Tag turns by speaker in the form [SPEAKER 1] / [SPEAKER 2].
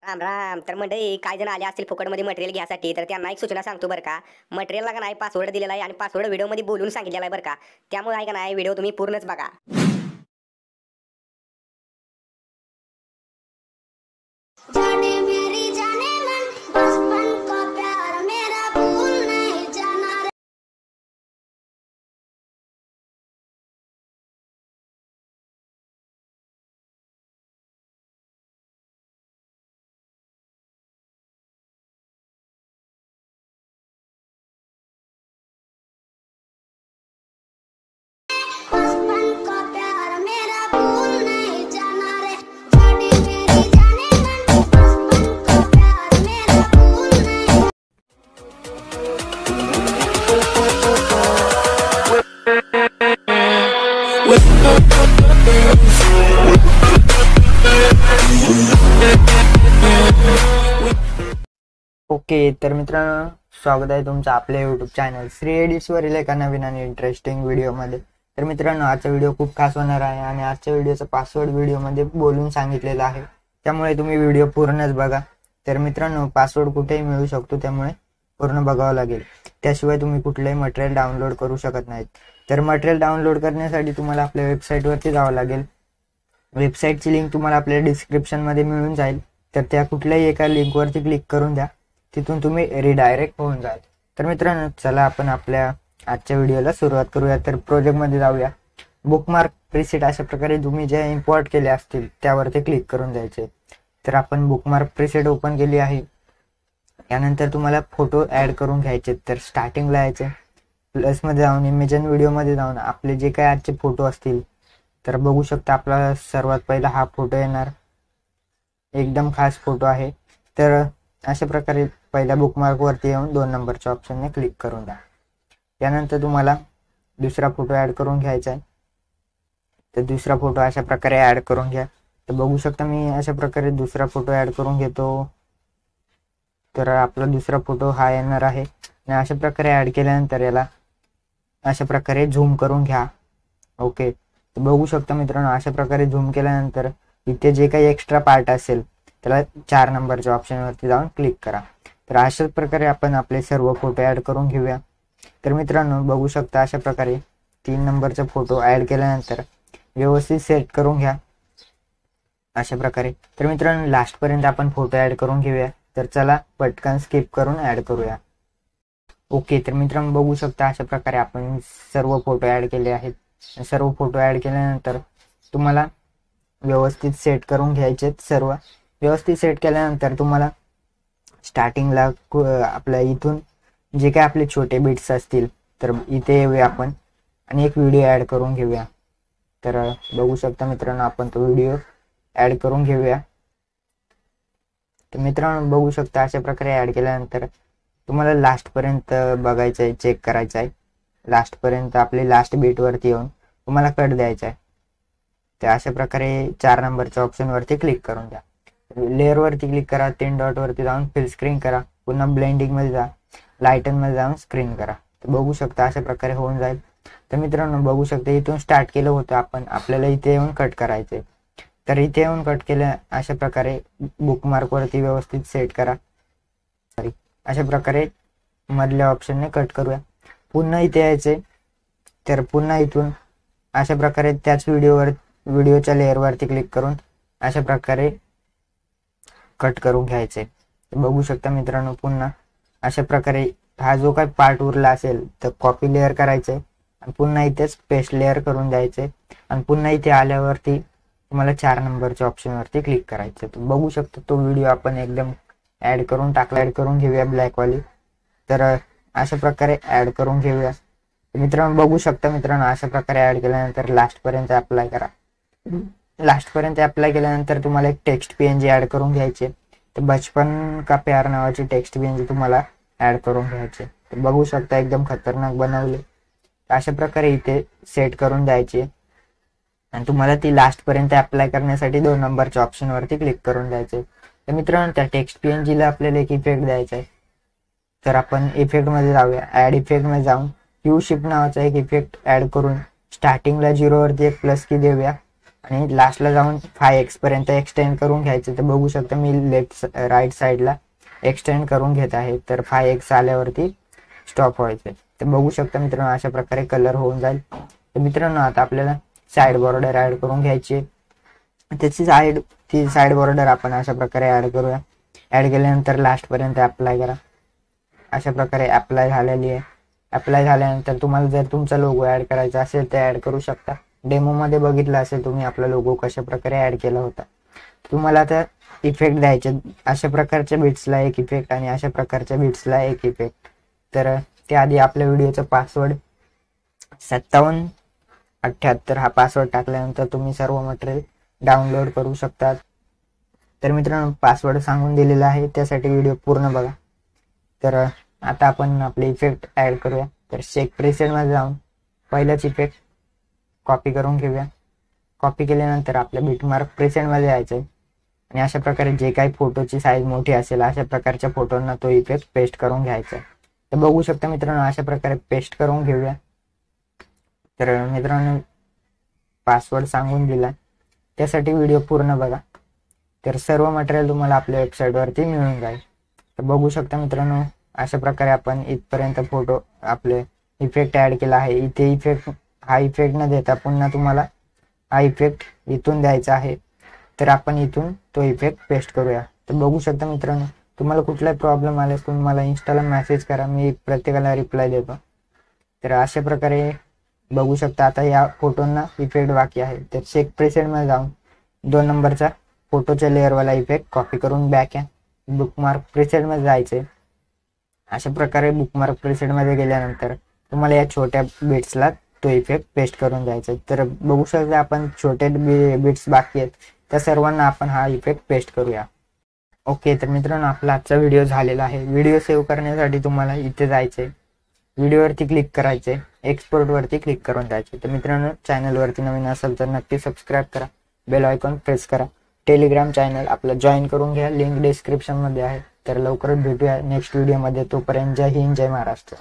[SPEAKER 1] राम राम. तर मंडळी काय जण आले असतील फुकटमध्ये मटेरियल घ्यासाठी, तर त्यांना एक सूचना सांगतो बरं का. मटेरियलला का नाही पासवर्ड दिलेला आहे आणि पासवर्ड व्हिडिओमध्ये बोलून सांगितलेला आहे बरं का. त्यामुळे आहे का नाही व्हिडिओ तुम्ही पूर्णच बघा.
[SPEAKER 2] जाने मेरी जाने मन बचपन का प्यार मेरा भूल नहीं जाना रे। बचपन का प्यार मेरा भूल नहीं जाना रे। जाने मेरी जाने मन बचपन का प्यार मेरा भूल नहीं।
[SPEAKER 3] ओके, तर मित्रांनो स्वागत आहे तुमचं आपल्या यूट्यूब चॅनल श्री एडिट्स वरील एका नवीन आणि इंटरेस्टिंग व्हिडिओमध्ये. तर मित्रांनो आजचा व्हिडिओ खूप खास होणार आहे आणि आजच्या व्हिडिओचा पासवर्ड व्हिडिओमध्ये बोलून सांगितलेला आहे, त्यामुळे तुम्ही व्हिडिओ पूर्णच बघा. तर मित्रांनो पासवर्ड कुठेही मिळू शकतो, त्यामुळे पूर्ण बघावं लागेल. त्याशिवाय तुम्ही कुठलंही मटेरियल डाउनलोड करू शकत नाहीत. तर मटेरियल डाउनलोड करण्यासाठी तुम्हाला आपल्या वेबसाईटवरती जावं लागेल. वेबसाईटची लिंक तुम्हाला आपल्या डिस्क्रिप्शनमध्ये मिळून जाईल. तर त्या कुठल्याही एका लिंकवरती क्लिक करून द्या, तिथून तुम्ही रिडायरेक्ट होऊन जाल. तर मित्रांनो चला आपण आपल्या आजच्या व्हिडिओला सुरुवात करूया. तर प्रोजेक्टमध्ये जाऊया. बुकमार्क प्रीसेट अशा प्रकारे तुम्ही जे इम्पोर्ट केले असतील त्यावरती क्लिक करून द्यायचे. तर आपण बुकमार्क प्रीसेट ओपन केली आहे. यानंतर तुम्हाला फोटो ऍड करून घ्यायचे. तर स्टार्टिंगला यायचे प्लसमध्ये जाऊन इमेज अँड व्हिडिओमध्ये जाऊन आपले जे काही आजचे फोटो असतील तर बघू शकता. आपला सर्वात पहिला हा फोटो येणार, एकदम खास फोटो आहे. तर अशा प्रकारे पहिल्या बुकमार्क वरती येऊन 2 नंबरच्या ऑप्शनने क्लिक करून द्या. यानंतर तुम्हाला दुसरा फोटो ऍड करून घ्यायचा आहे. तर दुसरा फोटो अशा प्रकारे ऍड करून घ्या. तर बघू शकता मी अशा प्रकारे दुसरा फोटो ऍड करून घेतो. तर आपला दुसरा फोटो हा येणार आहे आणि अशा प्रकारे ऍड केल्यानंतर याला अशा प्रकारे झूम करून घ्या. ओके, तर बघू शकता मित्रांनो अशा प्रकारे झूम केल्यानंतर इथे जे काही एक्स्ट्रा पार्ट असेल त्याला 4 नंबरच्या ऑप्शनवरती जाऊन क्लिक करा. तर अशाच प्रकारे आपण आपले सर्व फोटो ऍड करून घेऊया. तर मित्रांनो बघू शकता अशा प्रकारे 3 नंबरचा फोटो ऍड केल्यानंतर व्यवस्थित सेट करून घ्या अशा प्रकारे. तर मित्रांनो लास्ट पर्यंत आपण फोटो ऍड करून घेऊया. तर चला पटकन स्किप करून ऍड करूया. ओके, तर मित्रांनो बघू शकता अशा प्रकारे आपण सर्व फोटो ऍड केले आहेत. सर्व फोटो ऍड केल्यानंतर तुम्हाला व्यवस्थित सेट करून घ्यायचे. सर्व व्यवस्थित सेट केल्यानंतर तुम्हाला स्टार्टिंगला आपल्या इथून जे काही आपले छोटे बिट्स असतील तर इथे येऊया आपण आणि एक व्हिडिओ ऍड करून घेऊया. तर बघू शकता मित्रांनो आपण तो व्हिडिओ ऍड करून घेऊया. तर मित्रांनो बघू शकता अशा प्रकारे ऍड केल्यानंतर तुम्हाला लास्ट पर्यंत बघायचं आहे, चेक करायचं आहे. लास्ट पर्यंत आपले लास्ट बीट वरती येऊन तुम्हाला कट द्यायचा आहे. तर अशा प्रकारे 4 नंबरच्या ऑप्शन वरती क्लिक करून द्या. लेअर वरती क्लिक करा, 3 डॉट वरती जाऊन फिल स्क्रीन करा, पुन्हा ब्लेंडिंग मध्ये जा, लाइटन मध्ये जाऊन स्क्रीन करा. तर बघू शकता अशा प्रकारे होऊन जाईल. तर मित्रांनो बघू शकता इथून स्टार्ट केलं होतं आपण, आपल्याला इथे येऊन कट करायचे. तर इथे येऊन कट केलं अशा प्रकारे बुकमार्क वरती व्यवस्थित सेट करा. अशा प्रकारे मधल्या ऑप्शनने कट करूया. पुन्हा इथे यायचे. तर पुन्हा इथून अशा प्रकारे त्याच व्हिडिओच्या लेअर वरती क्लिक करून अशा प्रकारे कट करून घ्यायचे. बघू शकता मित्रांनो पुन्हा अशा प्रकारे हा जो काही पार्ट उरला असेल तर कॉपी लेअर करायचे आणि पुन्हा इथेच पेस्ट लेअर करून द्यायचे आणि पुन्हा इथे आल्यावरती तुम्हाला 4 नंबरच्या ऑप्शन वरती क्लिक करायचं. तर बघू शकता तो व्हिडिओ आपण एकदम ऍड करून टाकला. ऍड करून घेऊया ब्लॅक वाली. तर अशा प्रकारे ऍड करून घेऊया. मित्रांनो बघू शकता मित्रांनो अशा प्रकारे ऍड केल्यानंतर लास्ट पर्यंत अप्लाय करा. लास्ट पर्यंत अप्लाय केल्यानंतर तुम्हाला एक टेक्स्ट पीएनजी ऍड करून घ्यायचे. तर बचपन का प्यार नावाची टेक्स्ट पीएनजी तुम्हाला ऍड करून घ्यायचे. तर बघू शकता एकदम खतरनाक बनवले. अशा प्रकारे इथे सेट करून द्यायचे आणि तुम्हाला ती लास्ट पर्यंत अप्लाय करण्यासाठी 2 नंबरच्या ऑप्शन वरती क्लिक करून द्यायचे. तर मित्रांनो त्या टेक्स्ट पीएनजीला आपल्याला एक इफेक्ट द्यायचा आहे. तर आपण इफेक्ट मध्ये जाऊया. ऍड इफेक्ट मध्ये जाऊन क्यू शिफ्ट नावाचा एक इफेक्ट ऍड करून स्टार्टिंगला 0 वरती एक प्लस की देऊया आणि लास्टला जाऊन 5x पर्यंत एक्सटेंड करून घ्यायचं. तर बघू शकता मी राईट साईडला एक्सटेंड करून घेत आहे. तर 5x आल्यावरती स्टॉप व्हायचं. तर बघू शकता मित्रांनो अशा प्रकारे कलर होऊन जाईल. तर मित्रांनो आता आपल्याला साईड बॉर्डर ऍड करून घ्यायची. त्याची साईड बॉर्डर आपण अशा प्रकारे ऍड करूया. ऍड केल्यानंतर लास्ट पर्यंत अप्लाय करा. अशा प्रकारे अप्लाय झालेली आहे. अप्लाय झाल्यानंतर तुम्हाला जर तुमचा लोगो ऍड करायचा असेल तर ऍड करू शकता. डेमो मध्ये बघितलं असेल तुम्ही आपला लोगो कशा प्रकारे ऍड केला होता. तुम्हाला आता इफेक्ट द्यायचे. अशा प्रकारच्या बिट्सला एक इफेक्ट आणि अशा प्रकारच्या बिट्सला एक इफेक्ट. तर त्याआधी आपल्या व्हिडिओचा पासवर्ड 5778 हा पासवर्ड टाकल्यानंतर तुम्ही सर्व मटेरियल डाउनलोड करू शकतात. तर मित्रांनो पासवर्ड सांगून दिलेला आहे, त्यासाठी व्हिडिओ पूर्ण बघा. तर आता आपण आपले इफेक्ट ऍड करूया. तर शेक प्रेसेट मध्ये जाऊन पहिलाच इफेक्ट कॉपी करून घेऊया. कॉपी केल्यानंतर आपल्या बिटमार्क प्रेसेंट मध्ये जायचंय आणि अशा प्रकारे जे काही फोटोची साईज मोठी असेल अशा प्रकारच्या फोटोंना तो इफेक्ट पेस्ट करून घ्यायचा आहे. तर बघू शकता मित्रांनो अशा प्रकारे पेस्ट करून घेऊया. तर मित्रांनो पासवर्ड सांगून दिला, त्यासाठी व्हिडिओ पूर्ण बघा. तर सर्व मटेरियल तुम्हाला आपल्या वेबसाईटवरती मिळून जाईल. तर बघू शकता मित्रांनो अशा प्रकारे आपण इथपर्यंत फोटो आपले इफेक्ट ऍड केला आहे. इथे इफेक्ट हा इफेक्ट न देता पुन्हा तुम्हाला हा इफेक्ट इथून द्यायचा आहे. तर आपण इथून तो इफेक्ट पेस्ट करूया. तर बघू शकता मित्रांनो तुम्हाला कुठलाही प्रॉब्लेम आल्यास तुम्ही मला इंस्टाला मेसेज करा, मी प्रत्येकाला रिप्लाय देतो. तर अशा प्रकारे बघू शकता आता या फोटोंना इफेक्ट बाकी आहे. तर शेक प्रेसेट मध्ये जाऊन 2 नंबरचा फोटोच्या लेअरवाला इफेक्ट कॉपी करून बॅक आहे बुकमार्क प्रेसेट मध्ये जायचे. अशा प्रकारे बुकमार्क प्रेसेट मध्ये गेल्यानंतर तुम्हाला या छोट्या बिट्सला तो इफेक्ट पेस्ट करून द्यायचा. तर बघू शकता आपण छोटे बिट्स बाकी आहेत त्या सर्वांना आपण हा इफेक्ट पेस्ट करूया. ओके, तर मित्रांनो आपला आजचा व्हिडिओ झालेला आहे. व्हिडिओ सेव्ह करण्यासाठी तुम्हाला इथे जायचंय, व्हिडिओवरती क्लिक करायचे, एक्सपोर्ट वरती क्लिक करून द्यायचे. तर मित्रांनो चॅनलवरती नवीन असेल तर नक्की सबस्क्राईब करा, बेल आयकॉन प्रेस करा. टेलिग्राम चॅनल आपलं जॉईन करून घ्या, लिंक डिस्क्रिप्शन मध्ये आहे. तर लवकरच भेटूया नेक्स्ट व्हिडिओमध्ये. तोपर्यंत जय हिंद, जय महाराष्ट्र.